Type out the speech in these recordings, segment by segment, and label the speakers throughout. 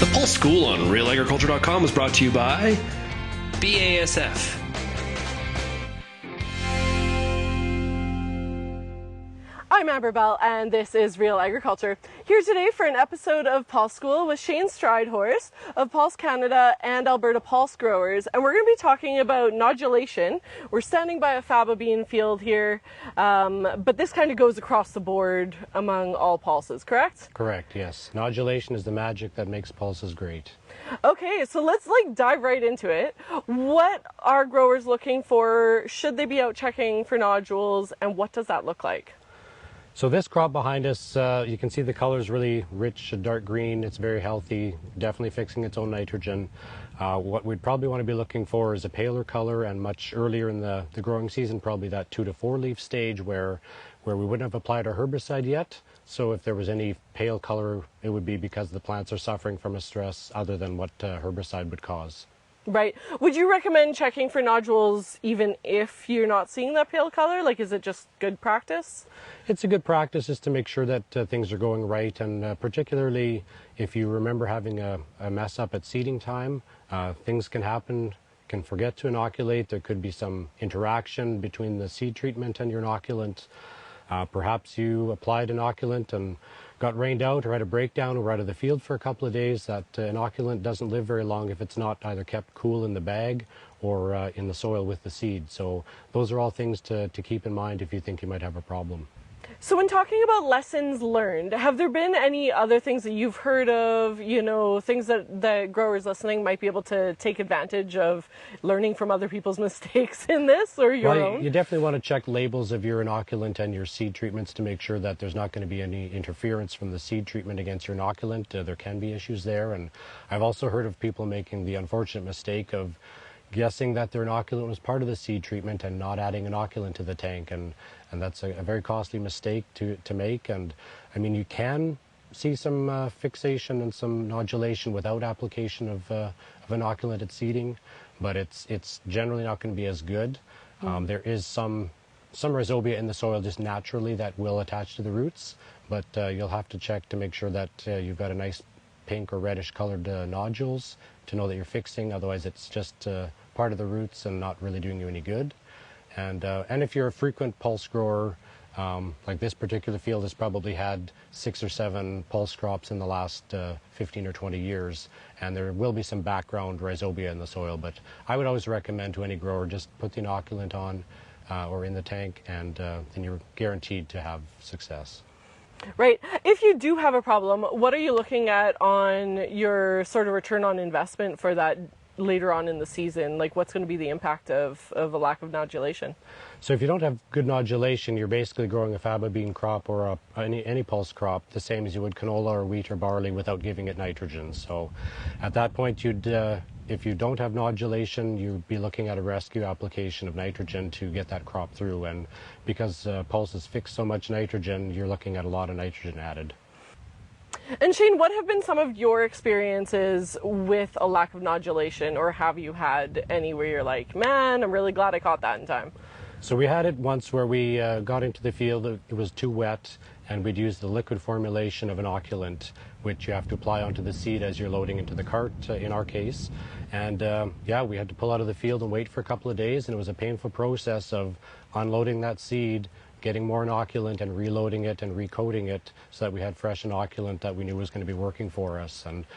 Speaker 1: The Pulse School on RealAgriculture.com is brought to you by BASF.
Speaker 2: I'm Amber Bell, and this is Real Agriculture. Here today for an episode of Pulse School with Shane Strydhorst of Pulse Canada and Alberta Pulse Growers, and we're going to be talking about nodulation. We're standing by a faba bean field here, but this kind of goes across the board among all pulses, correct?
Speaker 3: Correct, yes. Nodulation is the magic that makes pulses great.
Speaker 2: Okay, so let's dive right into it. What are growers looking for? Should they be out checking for nodules, and what does that look like?
Speaker 3: So this crop behind us, you can see the color is really rich, dark green. It's very healthy, definitely fixing its own nitrogen. What we'd probably want to be looking for is a paler color, and much earlier in the growing season, probably that 2 to 4 leaf stage where we wouldn't have applied our herbicide yet. So if there was any pale color, it would be because the plants are suffering from a stress other than what herbicide would cause.
Speaker 2: Right. Would you recommend checking for nodules even if you're not seeing that pale color? Like, is it just good practice?
Speaker 3: It's a good practice just to make sure that things are going right, and particularly if you remember having a mess up at seeding time, things can happen. Can forget to inoculate. There could be some interaction between the seed treatment and your inoculant. Perhaps you applied inoculant and got rained out or had a breakdown or out of the field for a couple of days. That inoculant doesn't live very long if it's not either kept cool in the bag or in the soil with the seed. So those are all things to keep in mind if you think you might have a problem.
Speaker 2: So when talking about lessons learned, have there been any other things that you've heard of, things that growers listening might be able to take advantage of learning from other people's mistakes in this or your own?
Speaker 3: You definitely want to check labels of your inoculant and your seed treatments to make sure that there's not going to be any interference from the seed treatment against your inoculant. There can be issues there, and I've also heard of people making the unfortunate mistake of guessing that their inoculant was part of the seed treatment and not adding inoculant to the tank, and that's a very costly mistake to make. And I mean, you can see some fixation and some nodulation without application of inoculant at seeding, but it's generally not going to be as good. There is some rhizobia in the soil just naturally that will attach to the roots, but you'll have to check to make sure that you've got a nice pink or reddish colored nodules to know that you're fixing. Otherwise it's just part of the roots and not really doing you any good. And if you're a frequent pulse grower, like this particular field has probably had 6 or 7 pulse crops in the last 15 or 20 years, and there will be some background rhizobia in the soil, but I would always recommend to any grower just put the inoculant on or in the tank, and then you're guaranteed to have success.
Speaker 2: Right. If you do have a problem, what are you looking at on your sort of return on investment for that later on in the season? Like, what's going to be the impact of a lack of nodulation?
Speaker 3: So if you don't have good nodulation, you're basically growing a faba bean crop or any pulse crop the same as you would canola or wheat or barley without giving it nitrogen. So at that point, if you don't have nodulation, you'd be looking at a rescue application of nitrogen to get that crop through. And because pulses fix so much nitrogen, you're looking at a lot of nitrogen added.
Speaker 2: And Shane, what have been some of your experiences with a lack of nodulation, or have you had any where you're like, man, I'm really glad I caught that in time?
Speaker 3: So we had it once where we got into the field, it was too wet, and we'd use the liquid formulation of inoculant, which you have to apply onto the seed as you're loading into the cart, in our case. And yeah, we had to pull out of the field and wait for a couple of days, and it was a painful process of unloading that seed, getting more inoculant and reloading it and recoating it so that we had fresh inoculant that we knew was going to be working for us. And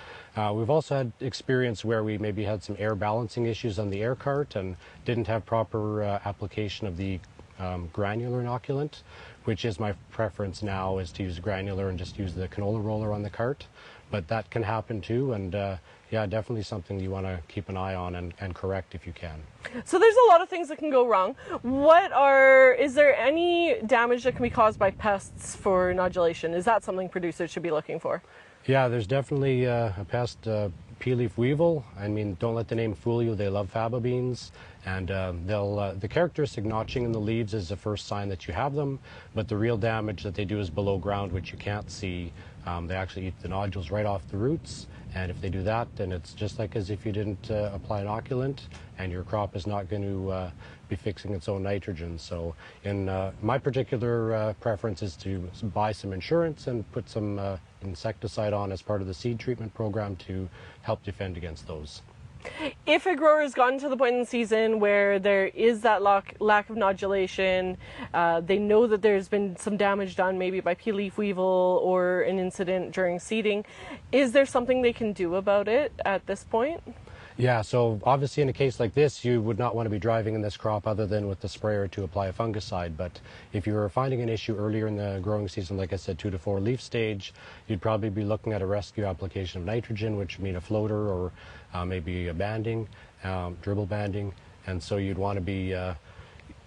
Speaker 3: we've also had experience where we maybe had some air balancing issues on the air cart and didn't have proper application of the granular inoculant, which is my preference now, is to use granular and just use the canola roller on the cart. But that can happen too, and yeah, definitely something you want to keep an eye on and correct if you can.
Speaker 2: So there's a lot of things that can go wrong. Is there any damage that can be caused by pests for nodulation? Is that something producers should be looking for?
Speaker 3: Yeah, there's definitely a pest, pea leaf weevil. I mean, don't let the name fool you. They love faba beans, and the characteristic notching in the leaves is the first sign that you have them, but the real damage that they do is below ground, which you can't see. They actually eat the nodules right off the roots, and if they do that, then it's just like as if you didn't apply inoculant, and your crop is not going to be fixing its own nitrogen. So in my particular preference is to buy some insurance and put some insecticide on as part of the seed treatment program to help defend against those.
Speaker 2: If a grower has gotten to the point in the season where there is that lack of nodulation, they know that there's been some damage done maybe by pea leaf weevil or an incident during seeding, is there something they can do about it at this point?
Speaker 3: Yeah, so obviously in a case like this, you would not want to be driving in this crop other than with the sprayer to apply a fungicide. But if you were finding an issue earlier in the growing season, like I said, 2 to 4 leaf stage, you'd probably be looking at a rescue application of nitrogen, which would mean a floater or maybe a banding, dribble banding. And so you'd want to be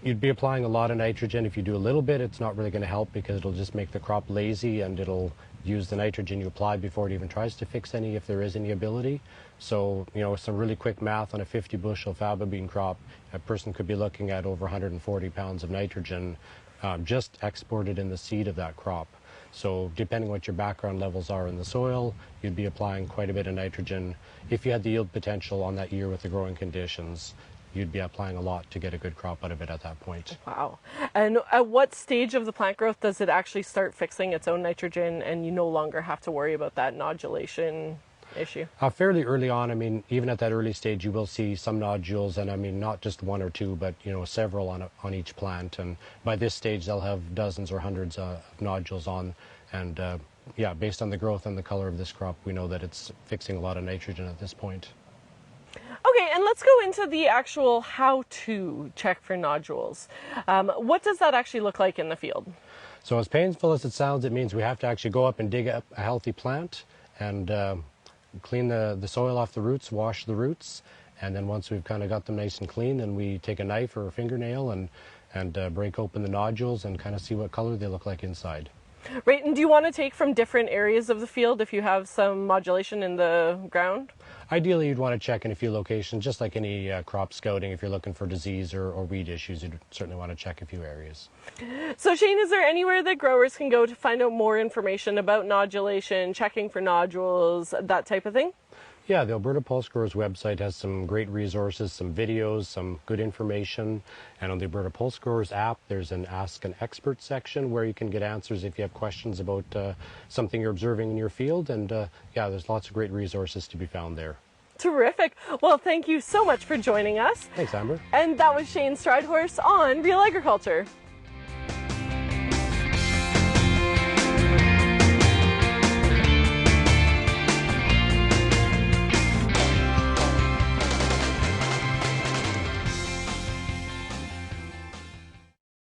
Speaker 3: you'd be applying a lot of nitrogen. If you do a little bit, it's not really going to help because it'll just make the crop lazy and it'll use the nitrogen you applied before it even tries to fix any, if there is any ability. So, you know, some really quick math on a 50 bushel faba bean crop, a person could be looking at over 140 pounds of nitrogen just exported in the seed of that crop. So depending what your background levels are in the soil, you'd be applying quite a bit of nitrogen. If you had the yield potential on that year with the growing conditions, you'd be applying a lot to get a good crop out of it at that point.
Speaker 2: Wow. And at what stage of the plant growth does it actually start fixing its own nitrogen and you no longer have to worry about that nodulation issue?
Speaker 3: Fairly early on. I mean, even at that early stage, you will see some nodules, and I mean, not just 1 or 2, but, you know, several on each plant. And by this stage, they'll have dozens or hundreds of nodules on. And yeah, based on the growth and the color of this crop, we know that it's fixing a lot of nitrogen at this point.
Speaker 2: Okay, and let's go into the actual how to check for nodules. What does that actually look like in the field?
Speaker 3: So as painful as it sounds, it means we have to actually go up and dig up a healthy plant and clean the soil off the roots, wash the roots, and then once we've kind of got them nice and clean, then we take a knife or a fingernail and break open the nodules and kind of see what color they look like inside.
Speaker 2: Right, and do you want to take from different areas of the field if you have some modulation in the ground?
Speaker 3: Ideally, you'd want to check in a few locations, just like any crop scouting. If you're looking for disease or weed issues, you'd certainly want to check a few areas.
Speaker 2: So Shane, is there anywhere that growers can go to find out more information about nodulation, checking for nodules, that type of thing?
Speaker 3: Yeah, the Alberta Pulse Growers website has some great resources, some videos, some good information. And on the Alberta Pulse Growers app, there's an Ask an Expert section where you can get answers if you have questions about something you're observing in your field. And yeah, there's lots of great resources to be found there.
Speaker 2: Terrific. Well, thank you so much for joining us.
Speaker 3: Thanks, Amber.
Speaker 2: And that was Shane Strydhorst on Real Agriculture.